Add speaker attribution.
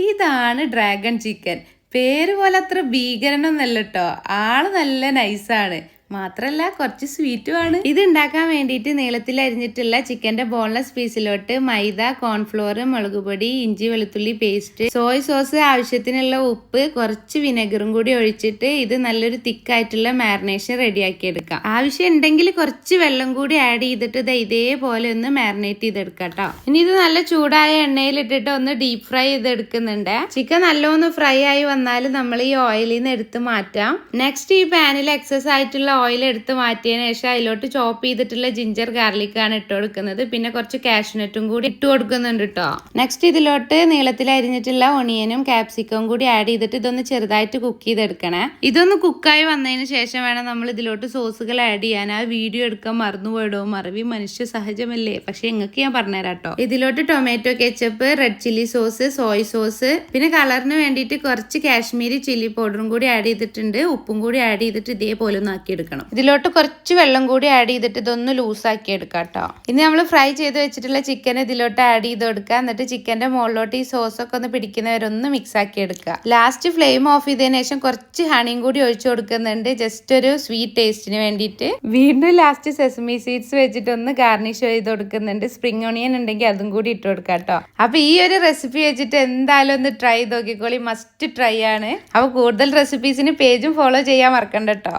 Speaker 1: ഇതാണ് dragon chicken. പേര് പോലെ അത്ര ഭീകരനൊന്നല്ല കേട്ടോ. ആള് നല്ല നൈസാണ്. മാത്രല്ല കുറച്ച് സ്വീറ്റുമാണ്. ഇത് ഉണ്ടാക്കാൻ വേണ്ടിയിട്ട് നീളത്തിൽ അരിഞ്ഞിട്ടുള്ള ചിക്കന്റെ ബോൺലെസ് പീസിലോട്ട് മൈദ, കോൺഫ്ലോർ, മുളകുപൊടി, ഇഞ്ചി വെളുത്തുള്ളി പേസ്റ്റ്, സോയ് സോസ്, ആവശ്യത്തിനുള്ള ഉപ്പ്, കുറച്ച് വിനെഗറും കൂടി ഒഴിച്ചിട്ട് ഇത് നല്ലൊരു തിക്കായിട്ടുള്ള മാരിനേഷൻ റെഡിയാക്കി എടുക്കാം. ആവശ്യം ഉണ്ടെങ്കിൽ കുറച്ച് വെള്ളം കൂടി ആഡ് ചെയ്തിട്ട് ഇതേപോലെ ഒന്ന് മാരിനേറ്റ് ചെയ്തെടുക്കാം കേട്ടോ. ഇനി ഇത് നല്ല ചൂടായ എണ്ണയിലിട്ടിട്ട് ഒന്ന് ഡീപ് ഫ്രൈ ചെയ്തെടുക്കുന്നുണ്ട്. ചിക്കൻ നല്ലോണം ഫ്രൈ ആയി വന്നാൽ നമ്മൾ ഈ ഓയിലിൽ നിന്ന് എടുത്ത് മാറ്റാം. നെക്സ്റ്റ് ഈ പാനിൽ എക്സസ് ആയിട്ടുള്ള ഓയിൽ എടുത്ത് മാറ്റിയതിന് ശേഷം അതിലോട്ട് ചോപ്പ് ചെയ്തിട്ടുള്ള ജിഞ്ചർ ഗാർലിക് ആണ് ഇട്ട് കൊടുക്കുന്നത്. പിന്നെ കുറച്ച് കാഷ്നട്ടും കൂടി ഇട്ട് കൊടുക്കുന്നുണ്ട് കേട്ടോ. നെക്സ്റ്റ് ഇതിലോട്ട് നീളത്തിൽ അരിഞ്ഞിട്ടുള്ള ഒണിയനും ക്യാപ്സിക്കവും കൂടി ആഡ് ചെയ്തിട്ട് ഇതൊന്ന് ചെറുതായിട്ട് കുക്ക് ചെയ്തെടുക്കണേ. ഇതൊന്ന് കുക്കായി വന്നതിന് ശേഷം വേണം നമ്മൾ ഇതിലോട്ട് സോസുകൾ ആഡ് ചെയ്യാൻ. ആ വീഡിയോ എടുക്കാൻ മറന്നുപോയിടോ, മറവി മനുഷ്യ സഹജമല്ലേ, പക്ഷെ നിങ്ങൾക്ക് ഞാൻ പറഞ്ഞുതരാം കേട്ടോ. ഇതിലോട്ട് tomato ketchup, red chilli sauce, Soy sauce, പിന്നെ കളറിന് വേണ്ടിയിട്ട് കുറച്ച് കാശ്മീരി ചില്ലി പൗഡറും കൂടി ആഡ് ചെയ്തിട്ടുണ്ട്. ഉപ്പും കൂടി ആഡ് ചെയ്തിട്ട് ഇതേപോലെ ഒന്ന് ആക്കിയെടുക്കണം. ഇതിലോട്ട് കുറച്ച് വെള്ളം കൂടി ആഡ് ചെയ്തിട്ട് ഇതൊന്ന് ലൂസാക്കി എടുക്കാം കേട്ടോ. ഇനി നമ്മൾ ഫ്രൈ ചെയ്ത് വെച്ചിട്ടുള്ള ചിക്കൻ ഇതിലോട്ട് ആഡ് ചെയ്ത് കൊടുക്കുക. എന്നിട്ട് ചിക്കന്റെ മുകളിലോട്ട് ഈ സോസൊക്കെ ഒന്ന് പിടിക്കുന്നവരെ ഒന്ന് മിക്സ് ആക്കി എടുക്കുക. ലാസ്റ്റ് ഫ്ലെയിം ഓഫ് ചെയ്തതിനു ശേഷം കുറച്ച് ഹണിയും കൂടി ഒഴിച്ചു കൊടുക്കുന്നുണ്ട്, ജസ്റ്റ് ഒരു സ്വീറ്റ് ടേസ്റ്റിന് വേണ്ടിയിട്ട്. വീണ്ടും ലാസ്റ്റ് സെസമി സീഡ്സ് വെച്ചിട്ട് ഒന്ന് ഗാർണിഷ് ചെയ്ത് കൊടുക്കുന്നുണ്ട്. സ്പ്രിംഗ് ഓണിയൻ ഉണ്ടെങ്കിൽ അതും കൂടി ഇട്ട് കൊടുക്കാം കേട്ടോ. അപ്പൊ ഈ ഒരു റെസിപ്പി വെച്ചിട്ട് എന്തായാലും ഒന്ന് ട്രൈ നോക്കിക്കോളി, മസ്റ്റ് ട്രൈ ആണ്. അപ്പൊ കൂടുതൽ റെസിപ്പീസിന് പേജും ഫോളോ ചെയ്യാൻ മറക്കണ്ട കേട്ടോ.